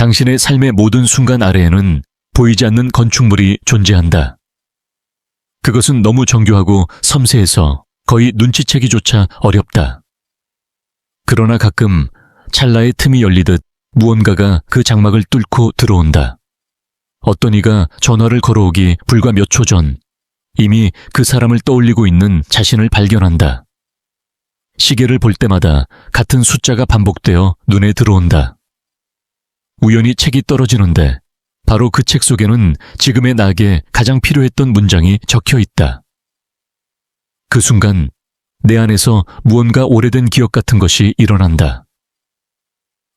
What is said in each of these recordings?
당신의 삶의 모든 순간 아래에는 보이지 않는 건축물이 존재한다. 그것은 너무 정교하고 섬세해서 거의 눈치채기조차 어렵다. 그러나 가끔 찰나의 틈이 열리듯 무언가가 그 장막을 뚫고 들어온다. 어떤 이가 전화를 걸어오기 불과 몇 초 전 이미 그 사람을 떠올리고 있는 자신을 발견한다. 시계를 볼 때마다 같은 숫자가 반복되어 눈에 들어온다. 우연히 책이 떨어지는데 바로 그 책 속에는 지금의 나에게 가장 필요했던 문장이 적혀 있다. 그 순간 내 안에서 무언가 오래된 기억 같은 것이 일어난다.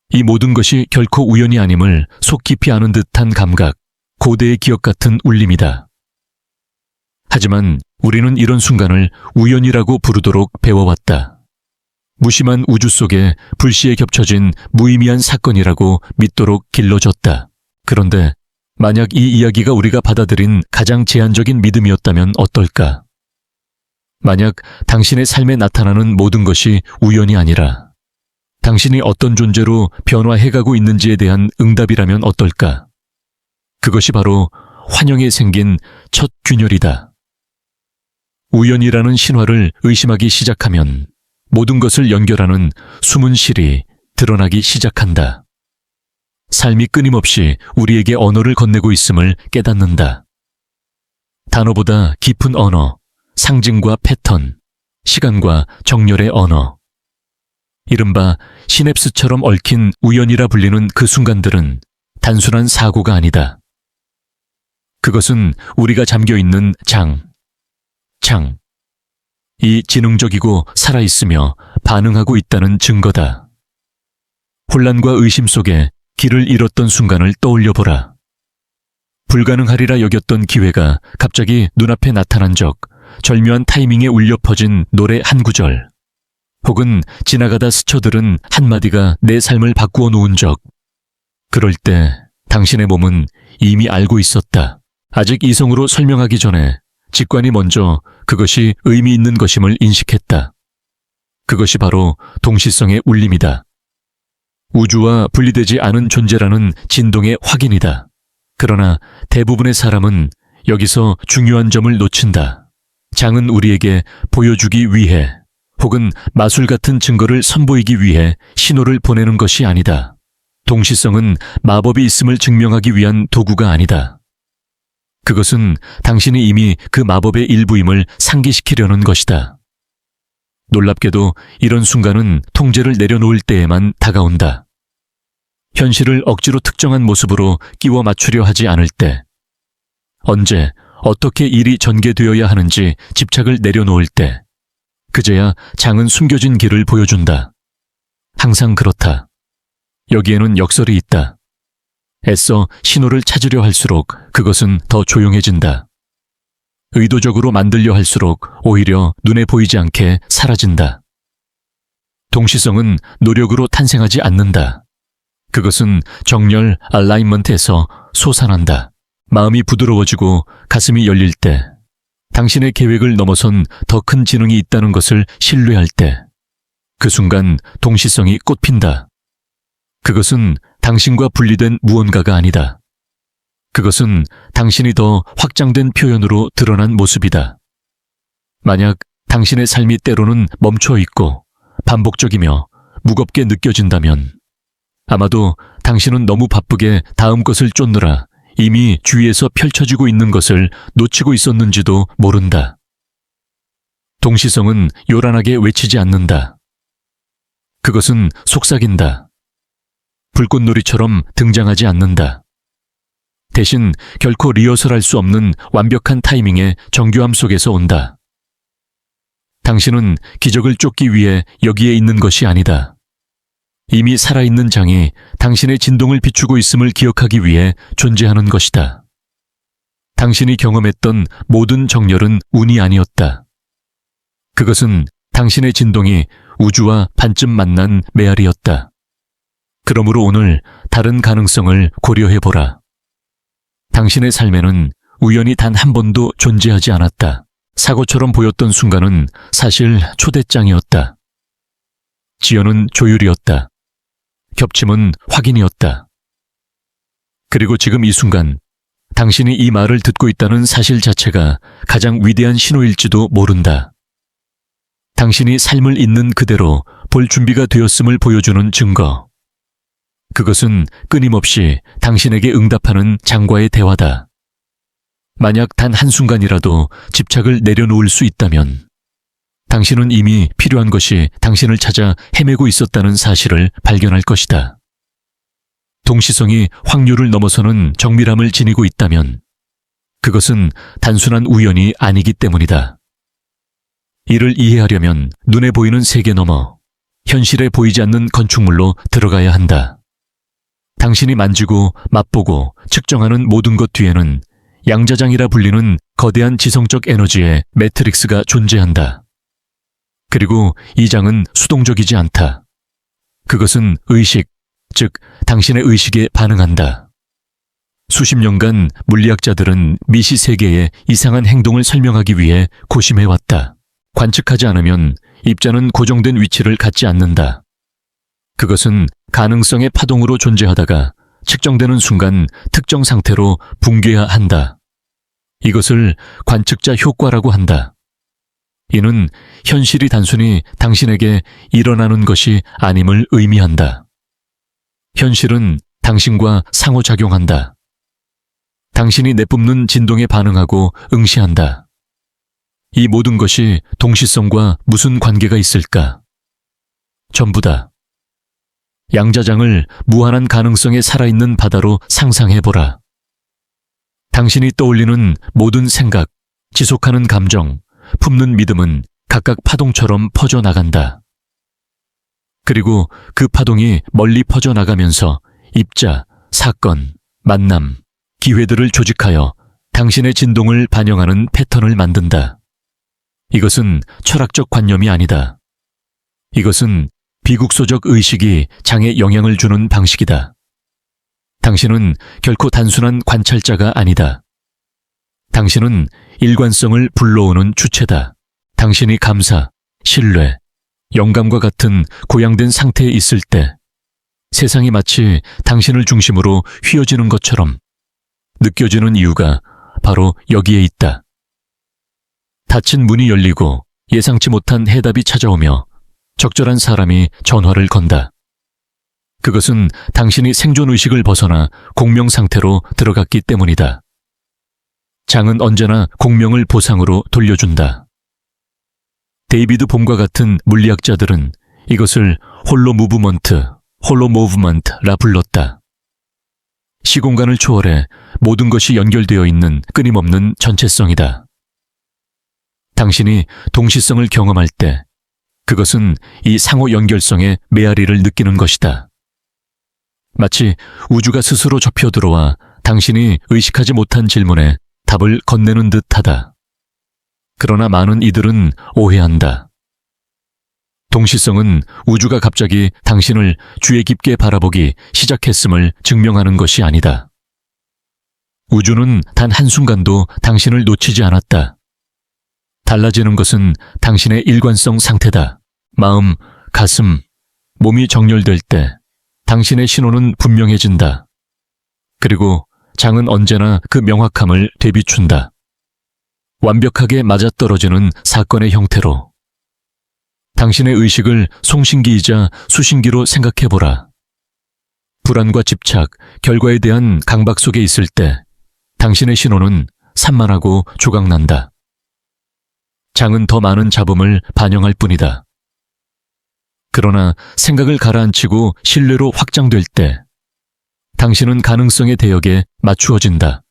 이 모든 것이 결코 우연이 아님을 속 깊이 아는 듯한 감각, 고대의 기억 같은 울림이다. 하지만 우리는 이런 순간을 우연이라고 부르도록 배워왔다. 무심한 우주 속에 불시에 겹쳐진 무의미한 사건이라고 믿도록 길러졌다. 그런데 만약 이 이야기가 우리가 받아들인 가장 제한적인 믿음이었다면 어떨까? 만약 당신의 삶에 나타나는 모든 것이 우연이 아니라 당신이 어떤 존재로 변화해가고 있는지에 대한 응답이라면 어떨까? 그것이 바로 환영에 생긴 첫 균열이다. 우연이라는 신화를 의심하기 시작하면 모든 것을 연결하는 숨은 실이 드러나기 시작한다. 삶이 끊임없이 우리에게 언어를 건네고 있음을 깨닫는다. 단어보다 깊은 언어, 상징과 패턴, 시간과 정렬의 언어. 이른바 시냅스처럼 얽힌 우연이라 불리는 그 순간들은 단순한 사고가 아니다. 그것은 우리가 잠겨있는 창. 이 지능적이고 살아있으며 반응하고 있다는 증거다. 혼란과 의심 속에 길을 잃었던 순간을 떠올려보라. 불가능하리라 여겼던 기회가 갑자기 눈앞에 나타난 적, 절묘한 타이밍에 울려 퍼진 노래 한 구절, 혹은 지나가다 스쳐들은 한마디가 내 삶을 바꾸어 놓은 적. 그럴 때 당신의 몸은 이미 알고 있었다. 아직 이성으로 설명하기 전에 직관이 먼저 그것이 의미 있는 것임을 인식했다. 그것이 바로 동시성의 울림이다. 우주와 분리되지 않은 존재라는 진동의 확인이다. 그러나 대부분의 사람은 여기서 중요한 점을 놓친다. 장은 우리에게 보여주기 위해 혹은 마술 같은 증거를 선보이기 위해 신호를 보내는 것이 아니다. 동시성은 마법이 있음을 증명하기 위한 도구가 아니다. 그것은 당신이 이미 그 마법의 일부임을 상기시키려는 것이다. 놀랍게도 이런 순간은 통제를 내려놓을 때에만 다가온다. 현실을 억지로 특정한 모습으로 끼워 맞추려 하지 않을 때, 언제, 어떻게 일이 전개되어야 하는지 집착을 내려놓을 때, 그제야 장은 숨겨진 길을 보여준다. 항상 그렇다. 여기에는 역설이 있다. 애써 신호를 찾으려 할수록 그것은 더 조용해진다. 의도적으로 만들려 할수록 오히려 눈에 보이지 않게 사라진다. 동시성은 노력으로 탄생하지 않는다. 그것은 정렬, 알라인먼트에서 솟아난다. 마음이 부드러워지고 가슴이 열릴 때, 당신의 계획을 넘어선 더 큰 지능이 있다는 것을 신뢰할 때, 그 순간 동시성이 꽃핀다. 그것은 당신과 분리된 무언가가 아니다. 그것은 당신이 더 확장된 표현으로 드러난 모습이다. 만약 당신의 삶이 때로는 멈춰 있고 반복적이며 무겁게 느껴진다면 아마도 당신은 너무 바쁘게 다음 것을 쫓느라 이미 주위에서 펼쳐지고 있는 것을 놓치고 있었는지도 모른다. 동시성은 요란하게 외치지 않는다. 그것은 속삭인다. 불꽃놀이처럼 등장하지 않는다. 대신 결코 리허설할 수 없는 완벽한 타이밍의 정교함 속에서 온다. 당신은 기적을 쫓기 위해 여기에 있는 것이 아니다. 이미 살아있는 장이 당신의 진동을 비추고 있음을 기억하기 위해 존재하는 것이다. 당신이 경험했던 모든 정열은 운이 아니었다. 그것은 당신의 진동이 우주와 반쯤 만난 메아리였다. 그러므로 오늘 다른 가능성을 고려해보라. 당신의 삶에는 우연이 단 한 번도 존재하지 않았다. 사고처럼 보였던 순간은 사실 초대장이었다. 지연은 조율이었다. 겹침은 확인이었다. 그리고 지금 이 순간 당신이 이 말을 듣고 있다는 사실 자체가 가장 위대한 신호일지도 모른다. 당신이 삶을 있는 그대로 볼 준비가 되었음을 보여주는 증거. 그것은 끊임없이 당신에게 응답하는 장과의 대화다. 만약 단 한순간이라도 집착을 내려놓을 수 있다면 당신은 이미 필요한 것이 당신을 찾아 헤매고 있었다는 사실을 발견할 것이다. 동시성이 확률을 넘어서는 정밀함을 지니고 있다면 그것은 단순한 우연이 아니기 때문이다. 이를 이해하려면 눈에 보이는 세계 넘어 현실에 보이지 않는 건축물로 들어가야 한다. 당신이 만지고 맛보고 측정하는 모든 것 뒤에는 양자장이라 불리는 거대한 지성적 에너지의 매트릭스가 존재한다. 그리고 이 장은 수동적이지 않다. 그것은 의식, 즉 당신의 의식에 반응한다. 수십 년간 물리학자들은 미시 세계의 이상한 행동을 설명하기 위해 고심해왔다. 관측하지 않으면 입자는 고정된 위치를 갖지 않는다. 그것은 가능성의 파동으로 존재하다가 측정되는 순간 특정 상태로 붕괴해야 한다. 이것을 관측자 효과라고 한다. 이는 현실이 단순히 당신에게 일어나는 것이 아님을 의미한다. 현실은 당신과 상호작용한다. 당신이 내뿜는 진동에 반응하고 응시한다. 이 모든 것이 동시성과 무슨 관계가 있을까? 전부다. 양자장을 무한한 가능성에 살아있는 바다로 상상해보라. 당신이 떠올리는 모든 생각, 지속하는 감정, 품는 믿음은 각각 파동처럼 퍼져나간다. 그리고 그 파동이 멀리 퍼져나가면서 입자, 사건, 만남, 기회들을 조직하여 당신의 진동을 반영하는 패턴을 만든다. 이것은 철학적 관념이 아니다. 이것은 비국소적 의식이 장에 영향을 주는 방식이다. 당신은 결코 단순한 관찰자가 아니다. 당신은 일관성을 불러오는 주체다. 당신이 감사, 신뢰, 영감과 같은 고양된 상태에 있을 때 세상이 마치 당신을 중심으로 휘어지는 것처럼 느껴지는 이유가 바로 여기에 있다. 닫힌 문이 열리고 예상치 못한 해답이 찾아오며 적절한 사람이 전화를 건다. 그것은 당신이 생존의식을 벗어나 공명 상태로 들어갔기 때문이다. 장은 언제나 공명을 보상으로 돌려준다. 데이비드 봄과 같은 물리학자들은 이것을 홀로 무브먼트라 불렀다. 시공간을 초월해 모든 것이 연결되어 있는 끊임없는 전체성이다. 당신이 동시성을 경험할 때 그것은 이 상호 연결성의 메아리를 느끼는 것이다. 마치 우주가 스스로 접혀 들어와 당신이 의식하지 못한 질문에 답을 건네는 듯하다. 그러나 많은 이들은 오해한다. 동시성은 우주가 갑자기 당신을 주의 깊게 바라보기 시작했음을 증명하는 것이 아니다. 우주는 단 한순간도 당신을 놓치지 않았다. 달라지는 것은 당신의 일관성 상태다. 마음, 가슴, 몸이 정렬될 때 당신의 신호는 분명해진다. 그리고 장은 언제나 그 명확함을 되비춘다. 완벽하게 맞아떨어지는 사건의 형태로. 당신의 의식을 송신기이자 수신기로 생각해보라. 불안과 집착, 결과에 대한 강박 속에 있을 때 당신의 신호는 산만하고 조각난다. 장은 더 많은 잡음을 반영할 뿐이다. 그러나 생각을 가라앉히고 신뢰로 확장될 때 당신은 가능성의 대역에 맞추어진다.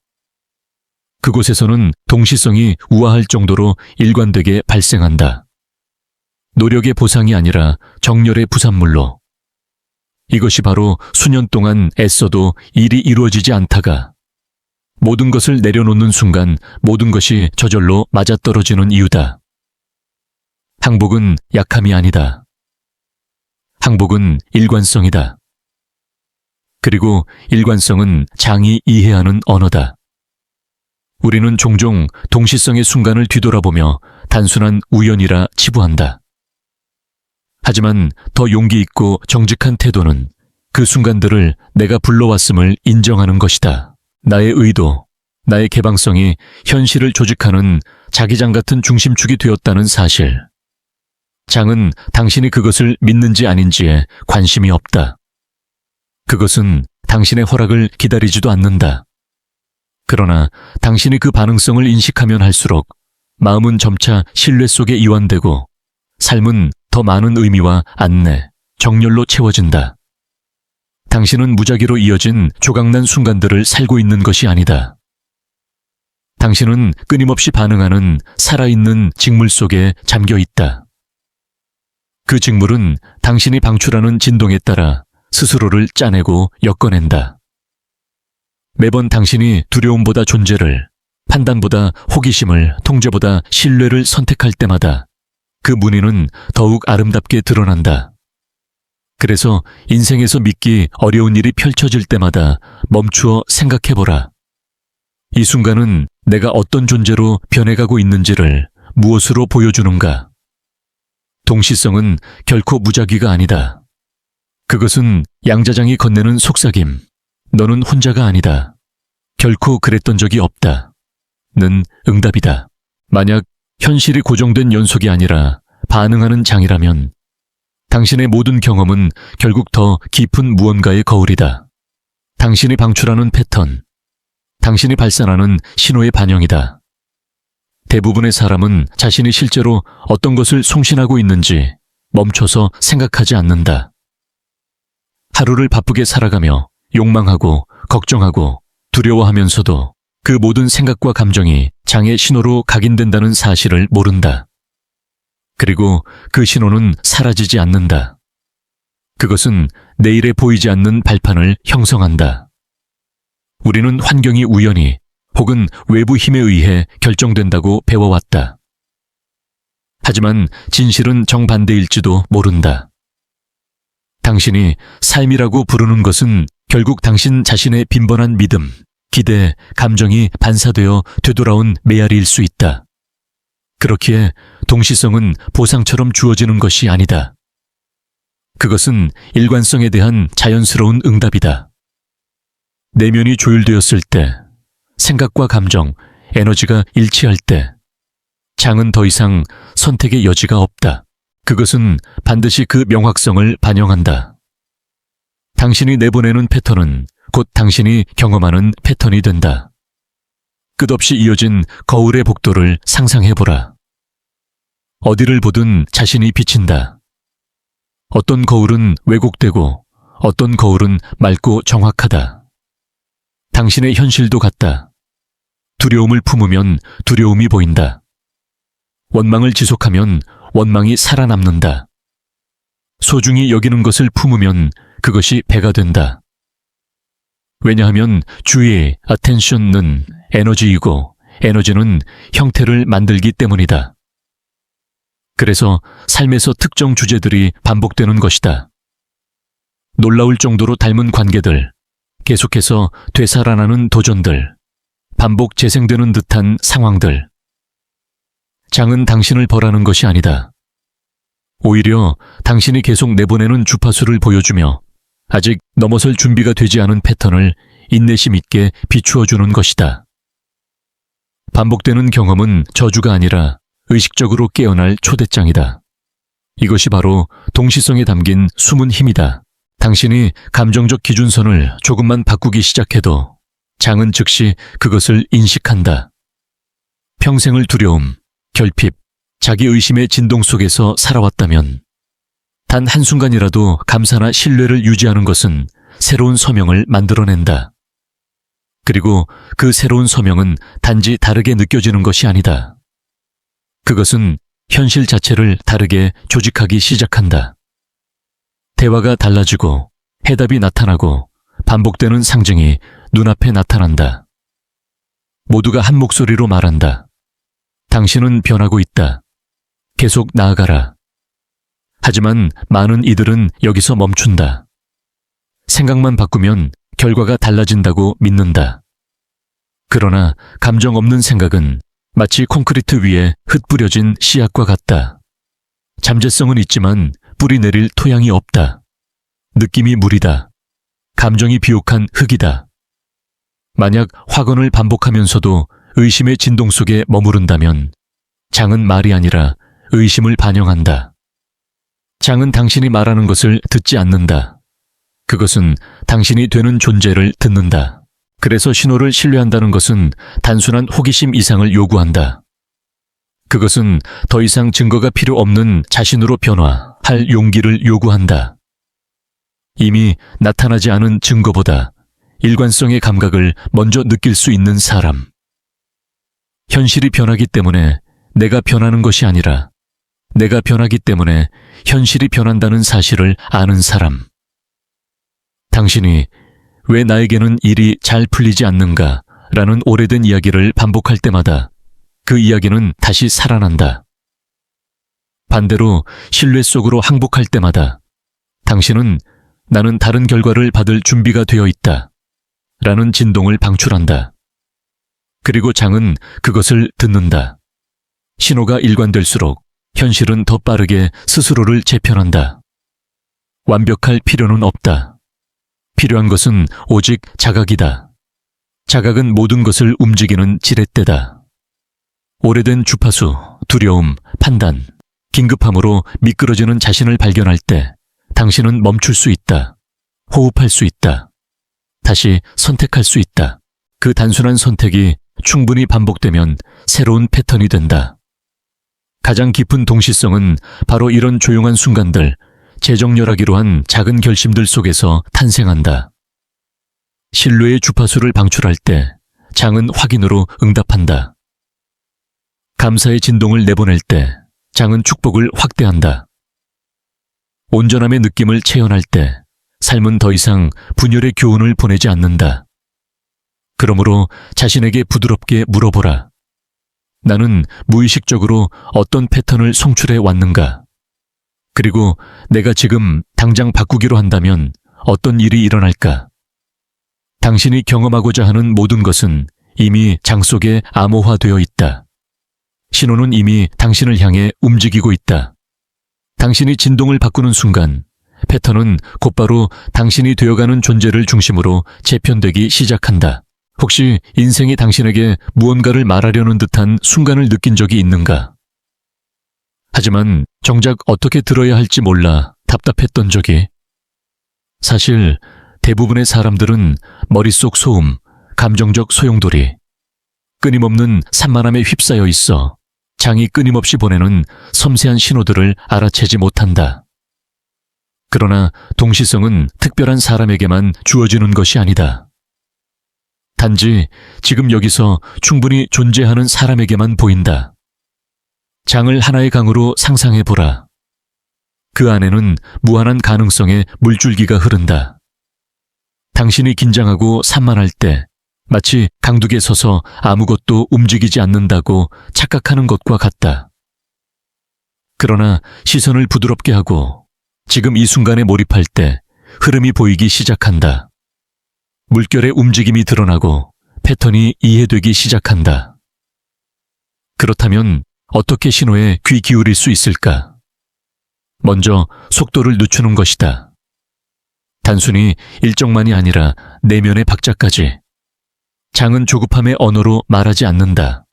그곳에서는 동시성이 우아할 정도로 일관되게 발생한다. 노력의 보상이 아니라 정렬의 부산물로. 이것이 바로 수년 동안 애써도 일이 이루어지지 않다가 모든 것을 내려놓는 순간 모든 것이 저절로 맞아떨어지는 이유다. 항복은 약함이 아니다. 항복은 일관성이다. 그리고 일관성은 장이 이해하는 언어다. 우리는 종종 동시성의 순간을 뒤돌아보며 단순한 우연이라 치부한다. 하지만 더 용기 있고 정직한 태도는 그 순간들을 내가 불러왔음을 인정하는 것이다. 나의 의도, 나의 개방성이 현실을 조직하는 자기장 같은 중심축이 되었다는 사실. 장은 당신이 그것을 믿는지 아닌지에 관심이 없다. 그것은 당신의 허락을 기다리지도 않는다. 그러나 당신이 그 반응성을 인식하면 할수록 마음은 점차 신뢰 속에 이완되고 삶은 더 많은 의미와 안내, 정열로 채워진다. 당신은 무작위로 이어진 조각난 순간들을 살고 있는 것이 아니다. 당신은 끊임없이 반응하는 살아있는 직물 속에 잠겨 있다. 그 직물은 당신이 방출하는 진동에 따라 스스로를 짜내고 엮어낸다. 매번 당신이 두려움보다 존재를, 판단보다 호기심을, 통제보다 신뢰를 선택할 때마다 그 무늬는 더욱 아름답게 드러난다. 그래서 인생에서 믿기 어려운 일이 펼쳐질 때마다 멈추어 생각해보라. 이 순간은 내가 어떤 존재로 변해가고 있는지를 무엇으로 보여주는가? 동시성은 결코 무작위가 아니다. 그것은 양자장이 건네는 속삭임. 너는 혼자가 아니다. 결코 그랬던 적이 없다. 는 응답이다. 만약 현실이 고정된 연속이 아니라 반응하는 장이라면 당신의 모든 경험은 결국 더 깊은 무언가의 거울이다. 당신이 방출하는 패턴, 당신이 발산하는 신호의 반영이다. 대부분의 사람은 자신이 실제로 어떤 것을 송신하고 있는지 멈춰서 생각하지 않는다. 하루를 바쁘게 살아가며 욕망하고 걱정하고 두려워하면서도 그 모든 생각과 감정이 장의 신호로 각인된다는 사실을 모른다. 그리고 그 신호는 사라지지 않는다. 그것은 내일에 보이지 않는 발판을 형성한다. 우리는 환경이 우연히 혹은 외부 힘에 의해 결정된다고 배워왔다. 하지만 진실은 정반대일지도 모른다. 당신이 삶이라고 부르는 것은 결국 당신 자신의 빈번한 믿음, 기대, 감정이 반사되어 되돌아온 메아리일 수 있다. 그렇기에 동시성은 보상처럼 주어지는 것이 아니다. 그것은 일관성에 대한 자연스러운 응답이다. 내면이 조율되었을 때, 생각과 감정, 에너지가 일치할 때, 장은 더 이상 선택의 여지가 없다. 그것은 반드시 그 명확성을 반영한다. 당신이 내보내는 패턴은 곧 당신이 경험하는 패턴이 된다. 끝없이 이어진 거울의 복도를 상상해보라. 어디를 보든 자신이 비친다. 어떤 거울은 왜곡되고 어떤 거울은 맑고 정확하다. 당신의 현실도 같다. 두려움을 품으면 두려움이 보인다. 원망을 지속하면 원망이 살아남는다. 소중히 여기는 것을 품으면 그것이 배가 된다. 왜냐하면 주의, attention는 에너지이고 에너지는 형태를 만들기 때문이다. 그래서 삶에서 특정 주제들이 반복되는 것이다. 놀라울 정도로 닮은 관계들, 계속해서 되살아나는 도전들, 반복 재생되는 듯한 상황들. 장은 당신을 벌하는 것이 아니다. 오히려 당신이 계속 내보내는 주파수를 보여주며 아직 넘어설 준비가 되지 않은 패턴을 인내심 있게 비추어주는 것이다. 반복되는 경험은 저주가 아니라 의식적으로 깨어날 초대장이다. 이것이 바로 동시성에 담긴 숨은 힘이다. 당신이 감정적 기준선을 조금만 바꾸기 시작해도 장은 즉시 그것을 인식한다. 평생을 두려움, 결핍, 자기의심의 진동 속에서 살아왔다면 단 한순간이라도 감사나 신뢰를 유지하는 것은 새로운 서명을 만들어낸다. 그리고 그 새로운 서명은 단지 다르게 느껴지는 것이 아니다. 그것은 현실 자체를 다르게 조직하기 시작한다. 대화가 달라지고 해답이 나타나고 반복되는 상징이 눈앞에 나타난다. 모두가 한 목소리로 말한다. 당신은 변하고 있다. 계속 나아가라. 하지만 많은 이들은 여기서 멈춘다. 생각만 바꾸면 결과가 달라진다고 믿는다. 그러나 감정 없는 생각은 마치 콘크리트 위에 흩뿌려진 씨앗과 같다. 잠재성은 있지만 뿌리 내릴 토양이 없다. 느낌이 무리다. 감정이 비옥한 흙이다. 만약 확언을 반복하면서도 의심의 진동 속에 머무른다면 장은 말이 아니라 의심을 반영한다. 장은 당신이 말하는 것을 듣지 않는다. 그것은 당신이 되는 존재를 듣는다. 그래서 신호를 신뢰한다는 것은 단순한 호기심 이상을 요구한다. 그것은 더 이상 증거가 필요 없는 자신으로 변화할 용기를 요구한다. 이미 나타나지 않은 증거보다 일관성의 감각을 먼저 느낄 수 있는 사람. 현실이 변하기 때문에 내가 변하는 것이 아니라 내가 변하기 때문에 현실이 변한다는 사실을 아는 사람. 당신이 왜 나에게는 일이 잘 풀리지 않는가 라는 오래된 이야기를 반복할 때마다 그 이야기는 다시 살아난다. 반대로 신뢰 속으로 항복할 때마다 당신은 나는 다른 결과를 받을 준비가 되어 있다 라는 진동을 방출한다. 그리고 장은 그것을 듣는다. 신호가 일관될수록 현실은 더 빠르게 스스로를 재편한다. 완벽할 필요는 없다. 필요한 것은 오직 자각이다. 자각은 모든 것을 움직이는 지렛대다. 오래된 주파수, 두려움, 판단, 긴급함으로 미끄러지는 자신을 발견할 때 당신은 멈출 수 있다. 호흡할 수 있다. 다시 선택할 수 있다. 그 단순한 선택이 충분히 반복되면 새로운 패턴이 된다. 가장 깊은 동시성은 바로 이런 조용한 순간들, 재정렬하기로 한 작은 결심들 속에서 탄생한다. 신뢰의 주파수를 방출할 때 장은 확인으로 응답한다. 감사의 진동을 내보낼 때 장은 축복을 확대한다. 온전함의 느낌을 체현할 때 삶은 더 이상 분열의 교훈을 보내지 않는다. 그러므로 자신에게 부드럽게 물어보라. 나는 무의식적으로 어떤 패턴을 송출해 왔는가? 그리고 내가 지금 당장 바꾸기로 한다면 어떤 일이 일어날까? 당신이 경험하고자 하는 모든 것은 이미 장 속에 암호화되어 있다. 신호는 이미 당신을 향해 움직이고 있다. 당신이 진동을 바꾸는 순간 패턴은 곧바로 당신이 되어가는 존재를 중심으로 재편되기 시작한다. 혹시 인생이 당신에게 무언가를 말하려는 듯한 순간을 느낀 적이 있는가? 하지만 정작 어떻게 들어야 할지 몰라 답답했던 적이. 사실 대부분의 사람들은 머릿속 소음, 감정적 소용돌이, 끊임없는 산만함에 휩싸여 있어 장이 끊임없이 보내는 섬세한 신호들을 알아채지 못한다. 그러나 동시성은 특별한 사람에게만 주어지는 것이 아니다. 단지 지금 여기서 충분히 존재하는 사람에게만 보인다. 장을 하나의 강으로 상상해보라. 그 안에는 무한한 가능성의 물줄기가 흐른다. 당신이 긴장하고 산만할 때 마치 강둑에 서서 아무것도 움직이지 않는다고 착각하는 것과 같다. 그러나 시선을 부드럽게 하고 지금 이 순간에 몰입할 때 흐름이 보이기 시작한다. 물결의 움직임이 드러나고 패턴이 이해되기 시작한다. 그렇다면 어떻게 신호에 귀 기울일 수 있을까? 먼저 속도를 늦추는 것이다. 단순히 일정만이 아니라 내면의 박자까지. 장은 조급함의 언어로 말하지 않는다.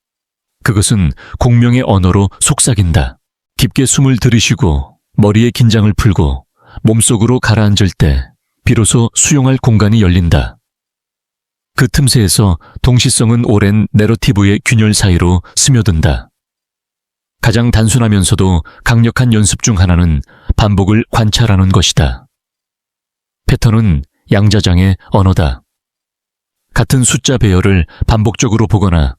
그것은 공명의 언어로 속삭인다. 깊게 숨을 들이쉬고 머리에 긴장을 풀고 몸속으로 가라앉을 때 비로소 수용할 공간이 열린다. 그 틈새에서 동시성은 오랜 내러티브의 균열 사이로 스며든다. 가장 단순하면서도 강력한 연습 중 하나는 반복을 관찰하는 것이다. 패턴은 양자장의 언어다. 같은 숫자 배열을 반복적으로 보거나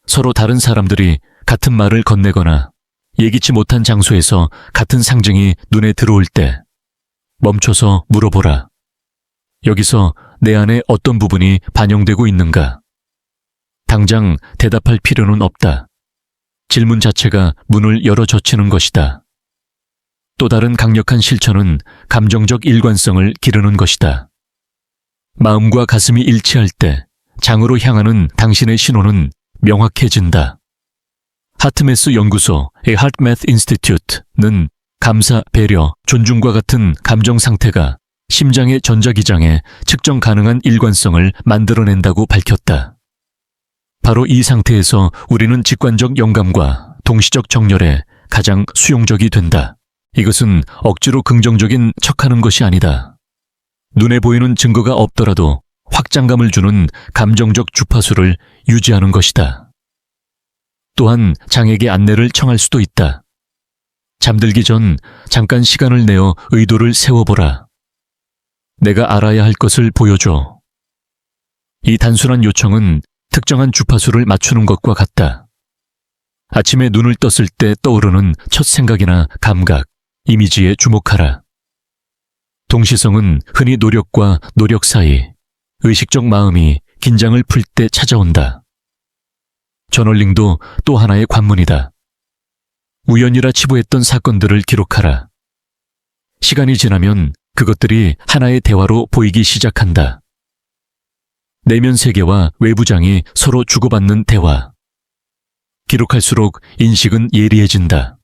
서로 다른 사람들이 같은 말을 건네거나 예기치 못한 장소에서 같은 상징이 눈에 들어올 때 멈춰서 물어보라. 여기서 내 안에 어떤 부분이 반영되고 있는가? 당장 대답할 필요는 없다. 질문 자체가 문을 열어 젖히는 것이다. 또 다른 강력한 실천은 감정적 일관성을 기르는 것이다. 마음과 가슴이 일치할 때 장으로 향하는 당신의 신호는 명확해진다. 하트메스 연구소 A Heart Math Institute는 감사, 배려, 존중과 같은 감정 상태가 심장의 전자기장에 측정 가능한 일관성을 만들어낸다고 밝혔다. 바로 이 상태에서 우리는 직관적 영감과 동시적 정렬에 가장 수용적이 된다. 이것은 억지로 긍정적인 척하는 것이 아니다. 눈에 보이는 증거가 없더라도 확장감을 주는 감정적 주파수를 유지하는 것이다. 또한 장에게 안내를 청할 수도 있다. 잠들기 전 잠깐 시간을 내어 의도를 세워보라. 내가 알아야 할 것을 보여줘. 이 단순한 요청은 특정한 주파수를 맞추는 것과 같다. 아침에 눈을 떴을 때 떠오르는 첫 생각이나 감각, 이미지에 주목하라. 동시성은 흔히 노력과 노력 사이, 의식적 마음이 긴장을 풀 때 찾아온다. 저널링도 또 하나의 관문이다. 우연이라 치부했던 사건들을 기록하라. 시간이 지나면 그것들이 하나의 대화로 보이기 시작한다. 내면 세계와 외부장이 서로 주고받는 대화. 기록할수록 인식은 예리해진다.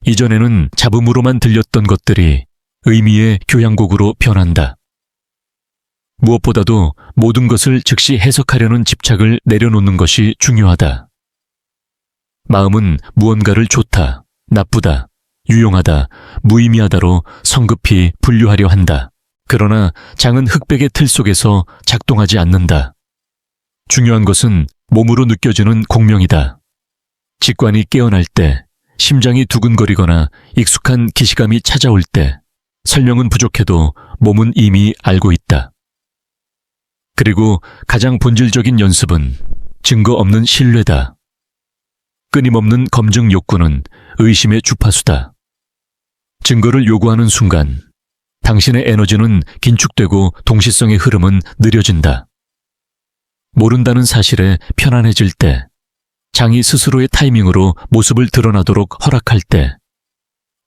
이전에는 잡음으로만 들렸던 것들이 의미의 교향곡으로 변한다. 무엇보다도 모든 것을 즉시 해석하려는 집착을 내려놓는 것이 중요하다. 마음은 무언가를 좋다, 나쁘다, 유용하다, 무의미하다로 성급히 분류하려 한다. 그러나 장은 흑백의 틀 속에서 작동하지 않는다. 중요한 것은 몸으로 느껴지는 공명이다. 직관이 깨어날 때, 심장이 두근거리거나 익숙한 기시감이 찾아올 때, 설명은 부족해도 몸은 이미 알고 있다. 그리고 가장 본질적인 연습은 증거 없는 신뢰다. 끊임없는 검증 욕구는 의심의 주파수다. 증거를 요구하는 순간, 당신의 에너지는 긴축되고 동시성의 흐름은 느려진다. 모른다는 사실에 편안해질 때, 장이 스스로의 타이밍으로 모습을 드러나도록 허락할 때,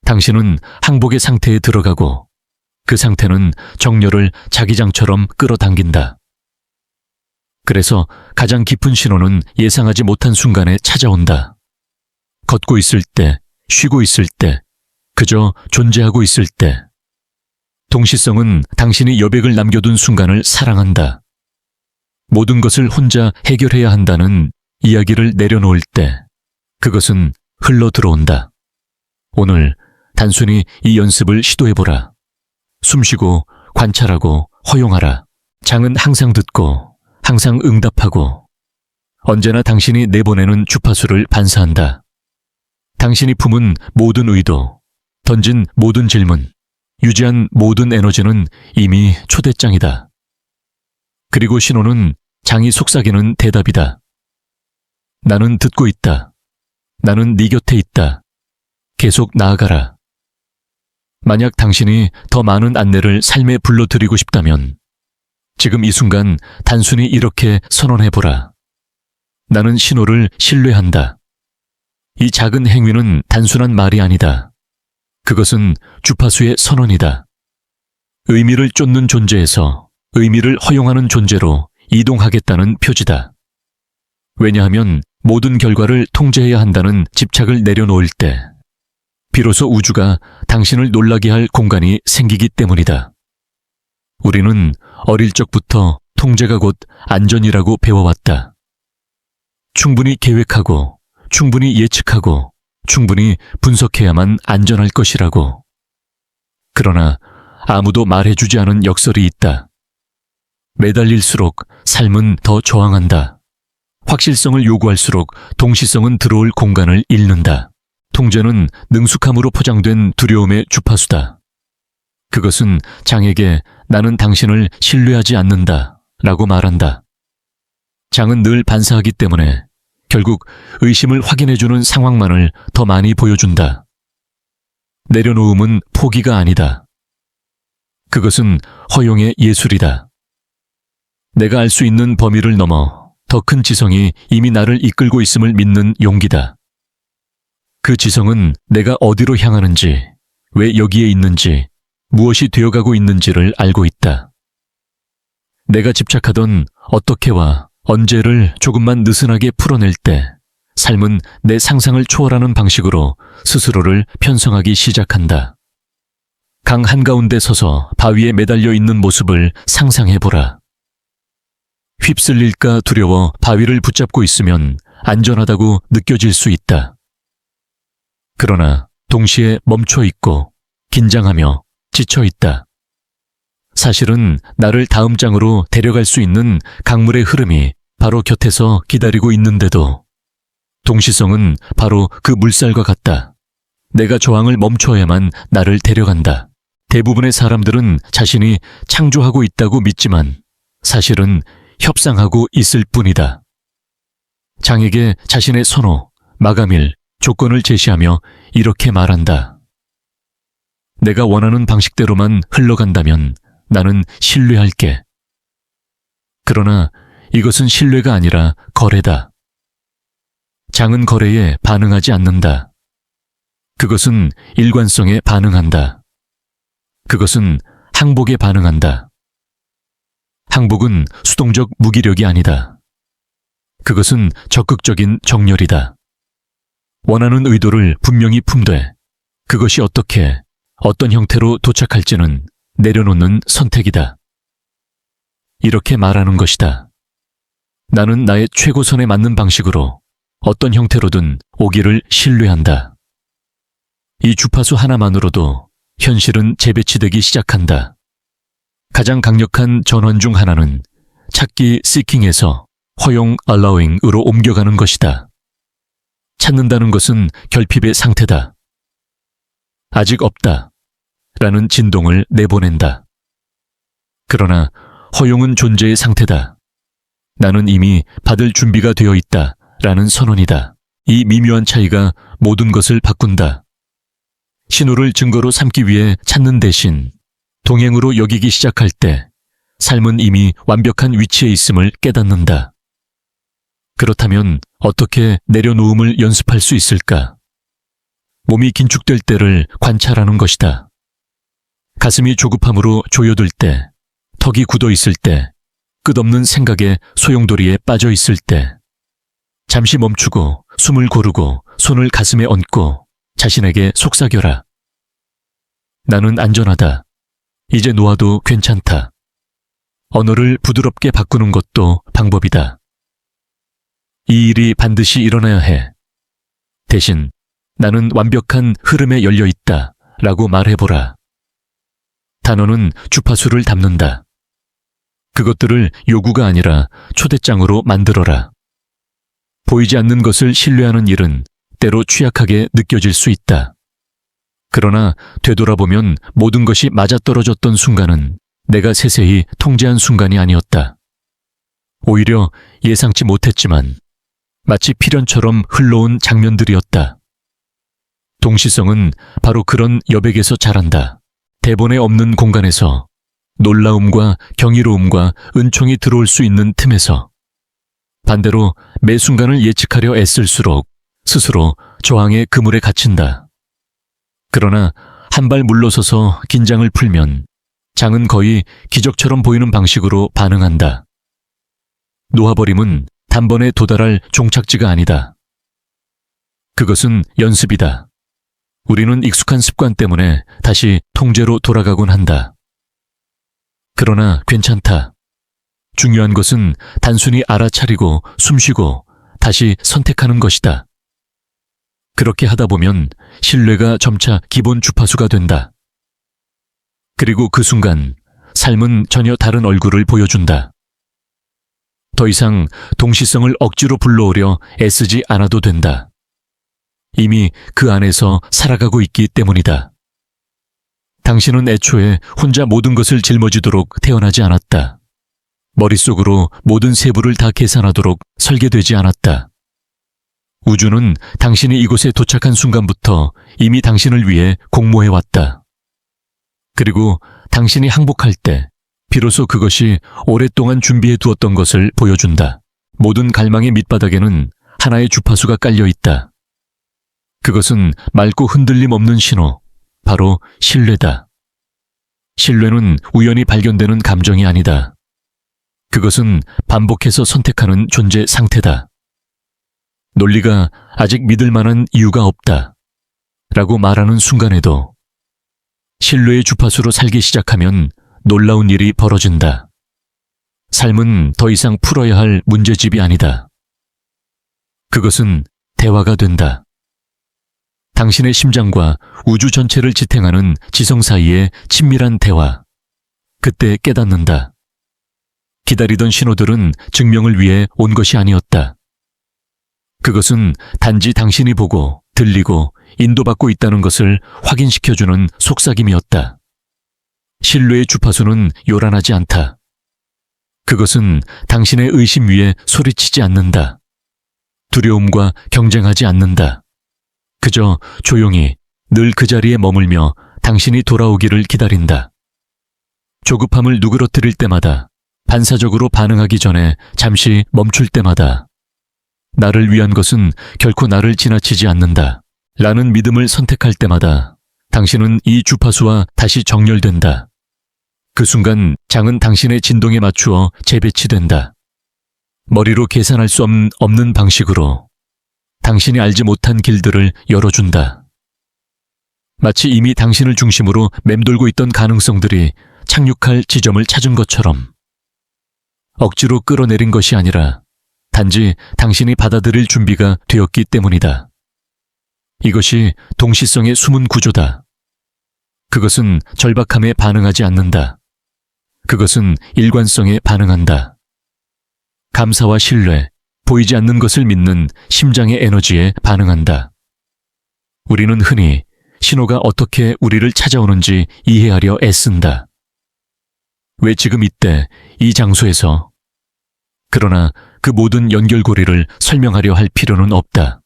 당신은 항복의 상태에 들어가고 그 상태는 정렬을 자기장처럼 끌어당긴다. 그래서 가장 깊은 신호는 예상하지 못한 순간에 찾아온다. 걷고 있을 때, 쉬고 있을 때, 그저 존재하고 있을 때. 동시성은 당신이 여백을 남겨둔 순간을 사랑한다. 모든 것을 혼자 해결해야 한다는 이야기를 내려놓을 때, 그것은 흘러 들어온다. 오늘 단순히 이 연습을 시도해보라. 숨쉬고 관찰하고 허용하라. 장은 항상 듣고 항상 응답하고 언제나 당신이 내보내는 주파수를 반사한다. 당신이 품은 모든 의도, 던진 모든 질문, 유지한 모든 에너지는 이미 초대장이다. 그리고 신호는 장이 속삭이는 대답이다. 나는 듣고 있다. 나는 네 곁에 있다. 계속 나아가라. 만약 당신이 더 많은 안내를 삶에 불러들이고 싶다면 지금 이 순간 단순히 이렇게 선언해보라. 나는 신호를 신뢰한다. 이 작은 행위는 단순한 말이 아니다. 그것은 주파수의 선언이다. 의미를 쫓는 존재에서 의미를 허용하는 존재로 이동하겠다는 표지다. 왜냐하면 모든 결과를 통제해야 한다는 집착을 내려놓을 때 비로소 우주가 당신을 놀라게 할 공간이 생기기 때문이다. 우리는 어릴 적부터 통제가 곧 안전이라고 배워왔다. 충분히 계획하고, 충분히 예측하고, 충분히 분석해야만 안전할 것이라고. 그러나 아무도 말해주지 않은 역설이 있다. 매달릴수록 삶은 더 저항한다. 확실성을 요구할수록 동시성은 들어올 공간을 잃는다. 통제는 능숙함으로 포장된 두려움의 주파수다. 그것은 장에게 나는 당신을 신뢰하지 않는다 라고 말한다. 장은 늘 반사하기 때문에 결국 의심을 확인해주는 상황만을 더 많이 보여준다. 내려놓음은 포기가 아니다. 그것은 허용의 예술이다. 내가 알 수 있는 범위를 넘어 더 큰 지성이 이미 나를 이끌고 있음을 믿는 용기다. 그 지성은 내가 어디로 향하는지, 왜 여기에 있는지, 무엇이 되어가고 있는지를 알고 있다. 내가 집착하던 어떻게와 언제를 조금만 느슨하게 풀어낼 때 삶은 내 상상을 초월하는 방식으로 스스로를 편성하기 시작한다. 강 한가운데 서서 바위에 매달려 있는 모습을 상상해보라. 휩쓸릴까 두려워 바위를 붙잡고 있으면 안전하다고 느껴질 수 있다. 그러나 동시에 멈춰 있고 긴장하며 지쳐 있다. 사실은 나를 다음 장으로 데려갈 수 있는 강물의 흐름이 바로 곁에서 기다리고 있는데도 동시성은 바로 그 물살과 같다. 내가 저항을 멈춰야만 나를 데려간다. 대부분의 사람들은 자신이 창조하고 있다고 믿지만 사실은 협상하고 있을 뿐이다. 장에게 자신의 선호, 마감일, 조건을 제시하며 이렇게 말한다. 내가 원하는 방식대로만 흘러간다면 나는 신뢰할게. 그러나 이것은 신뢰가 아니라 거래다. 장은 거래에 반응하지 않는다. 그것은 일관성에 반응한다. 그것은 항복에 반응한다. 항복은 수동적 무기력이 아니다. 그것은 적극적인 정열이다. 원하는 의도를 분명히 품되 그것이 어떻게, 어떤 형태로 도착할지는 내려놓는 선택이다. 이렇게 말하는 것이다. 나는 나의 최고선에 맞는 방식으로 어떤 형태로든 오기를 신뢰한다. 이 주파수 하나만으로도 현실은 재배치되기 시작한다. 가장 강력한 전환 중 하나는 찾기 seeking에서 허용 allowing으로 옮겨가는 것이다. 찾는다는 것은 결핍의 상태다. 아직 없다 라는 진동을 내보낸다. 그러나 허용은 존재의 상태다. 나는 이미 받을 준비가 되어 있다 라는 선언이다. 이 미묘한 차이가 모든 것을 바꾼다. 신호를 증거로 삼기 위해 찾는 대신 동행으로 여기기 시작할 때 삶은 이미 완벽한 위치에 있음을 깨닫는다. 그렇다면 어떻게 내려놓음을 연습할 수 있을까? 몸이 긴축될 때를 관찰하는 것이다. 가슴이 조급함으로 조여들 때, 턱이 굳어 있을 때, 끝없는 생각에 소용돌이에 빠져 있을 때, 잠시 멈추고 숨을 고르고 손을 가슴에 얹고 자신에게 속삭여라. 나는 안전하다. 이제 놓아도 괜찮다. 언어를 부드럽게 바꾸는 것도 방법이다. 이 일이 반드시 일어나야 해. 대신 나는 완벽한 흐름에 열려 있다 라고 말해보라. 단어는 주파수를 담는다. 그것들을 요구가 아니라 초대장으로 만들어라. 보이지 않는 것을 신뢰하는 일은 때로 취약하게 느껴질 수 있다. 그러나 되돌아보면 모든 것이 맞아떨어졌던 순간은 내가 세세히 통제한 순간이 아니었다. 오히려 예상치 못했지만 마치 필연처럼 흘러온 장면들이었다. 동시성은 바로 그런 여백에서 자란다. 대본에 없는 공간에서 놀라움과 경이로움과 은총이 들어올 수 있는 틈에서 반대로 매 순간을 예측하려 애쓸수록 스스로 저항의 그물에 갇힌다. 그러나 한 발 물러서서 긴장을 풀면 장은 거의 기적처럼 보이는 방식으로 반응한다. 놓아버림은 단번에 도달할 종착지가 아니다. 그것은 연습이다. 우리는 익숙한 습관 때문에 다시 통제로 돌아가곤 한다. 그러나 괜찮다. 중요한 것은 단순히 알아차리고 숨쉬고 다시 선택하는 것이다. 그렇게 하다 보면 신뢰가 점차 기본 주파수가 된다. 그리고 그 순간 삶은 전혀 다른 얼굴을 보여준다. 더 이상 동시성을 억지로 불러오려 애쓰지 않아도 된다. 이미 그 안에서 살아가고 있기 때문이다. 당신은 애초에 혼자 모든 것을 짊어지도록 태어나지 않았다. 머릿속으로 모든 세부를 다 계산하도록 설계되지 않았다. 우주는 당신이 이곳에 도착한 순간부터 이미 당신을 위해 공모해왔다. 그리고 당신이 항복할 때 비로소 그것이 오랫동안 준비해 두었던 것을 보여준다. 모든 갈망의 밑바닥에는 하나의 주파수가 깔려 있다. 그것은 맑고 흔들림 없는 신호, 바로 신뢰다. 신뢰는 우연히 발견되는 감정이 아니다. 그것은 반복해서 선택하는 존재 상태다. 논리가 아직 믿을 만한 이유가 없다 라고 말하는 순간에도 신뢰의 주파수로 살기 시작하면 놀라운 일이 벌어진다. 삶은 더 이상 풀어야 할 문제집이 아니다. 그것은 대화가 된다. 당신의 심장과 우주 전체를 지탱하는 지성 사이의 친밀한 대화. 그때 깨닫는다. 기다리던 신호들은 증명을 위해 온 것이 아니었다. 그것은 단지 당신이 보고 들리고 인도받고 있다는 것을 확인시켜주는 속삭임이었다. 신뢰의 주파수는 요란하지 않다. 그것은 당신의 의심 위에 소리치지 않는다. 두려움과 경쟁하지 않는다. 그저 조용히 늘 그 자리에 머물며 당신이 돌아오기를 기다린다. 조급함을 누그러뜨릴 때마다, 반사적으로 반응하기 전에 잠시 멈출 때마다, 나를 위한 것은 결코 나를 지나치지 않는다 라는 믿음을 선택할 때마다 당신은 이 주파수와 다시 정렬된다. 그 순간 장은 당신의 진동에 맞추어 재배치된다. 머리로 계산할 수 없는 방식으로 당신이 알지 못한 길들을 열어준다. 마치 이미 당신을 중심으로 맴돌고 있던 가능성들이 착륙할 지점을 찾은 것처럼. 억지로 끌어내린 것이 아니라 단지 당신이 받아들일 준비가 되었기 때문이다. 이것이 동시성의 숨은 구조다. 그것은 절박함에 반응하지 않는다. 그것은 일관성에 반응한다. 감사와 신뢰, 보이지 않는 것을 믿는 심장의 에너지에 반응한다. 우리는 흔히 신호가 어떻게 우리를 찾아오는지 이해하려 애쓴다. 왜 지금 이때, 이 장소에서? 그러나 그 모든 연결고리를 설명하려 할 필요는 없다.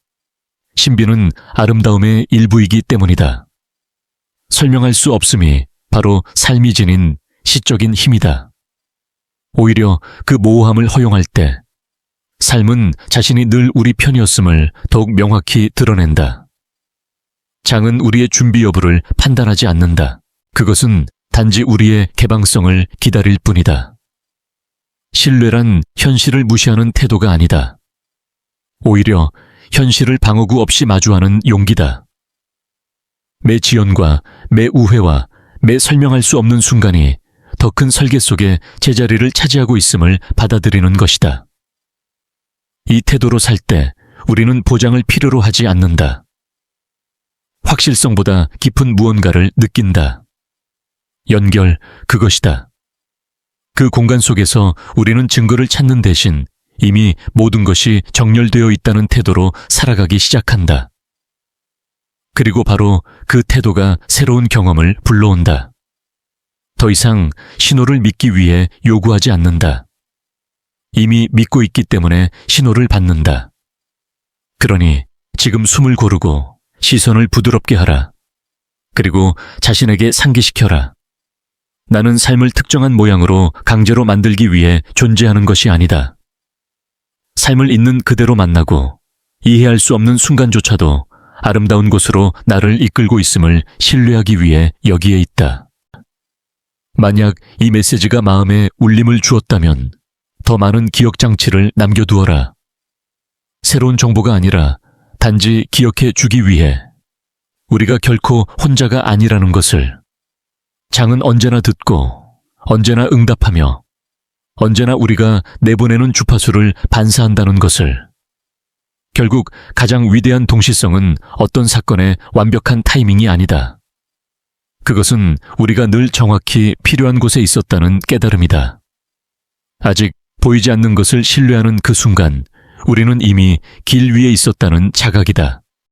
신비는 아름다움의 일부이기 때문이다. 설명할 수 없음이 바로 삶이 지닌 시적인 힘이다. 오히려 그 모호함을 허용할 때 삶은 자신이 늘 우리 편이었음을 더욱 명확히 드러낸다. 장은 우리의 준비 여부를 판단하지 않는다. 그것은 단지 우리의 개방성을 기다릴 뿐이다. 신뢰란 현실을 무시하는 태도가 아니다. 오히려 현실을 방어구 없이 마주하는 용기다. 매 지연과 매 우회와 매 설명할 수 없는 순간이 더 큰 설계 속에 제자리를 차지하고 있음을 받아들이는 것이다. 이 태도로 살 때 우리는 보장을 필요로 하지 않는다. 확실성보다 깊은 무언가를 느낀다. 연결, 그것이다. 그 공간 속에서 우리는 증거를 찾는 대신 이미 모든 것이 정렬되어 있다는 태도로 살아가기 시작한다. 그리고 바로 그 태도가 새로운 경험을 불러온다. 더 이상 신호를 믿기 위해 요구하지 않는다. 이미 믿고 있기 때문에 신호를 받는다. 그러니 지금 숨을 고르고 시선을 부드럽게 하라. 그리고 자신에게 상기시켜라. 나는 삶을 특정한 모양으로 강제로 만들기 위해 존재하는 것이 아니다. 삶을 있는 그대로 만나고 이해할 수 없는 순간조차도 아름다운 곳으로 나를 이끌고 있음을 신뢰하기 위해 여기에 있다. 만약 이 메시지가 마음에 울림을 주었다면 더 많은 기억장치를 남겨두어라. 새로운 정보가 아니라 단지 기억해 주기 위해. 우리가 결코 혼자가 아니라는 것을. 장은 언제나 듣고 언제나 응답하며 언제나 우리가 내보내는 주파수를 반사한다는 것을. 결국 가장 위대한 동시성은 어떤 사건의 완벽한 타이밍이 아니다. 그것은 우리가 늘 정확히 필요한 곳에 있었다는 깨달음이다. 아직 보이지 않는 것을 신뢰하는 그 순간 우리는 이미 길 위에 있었다는 자각이다.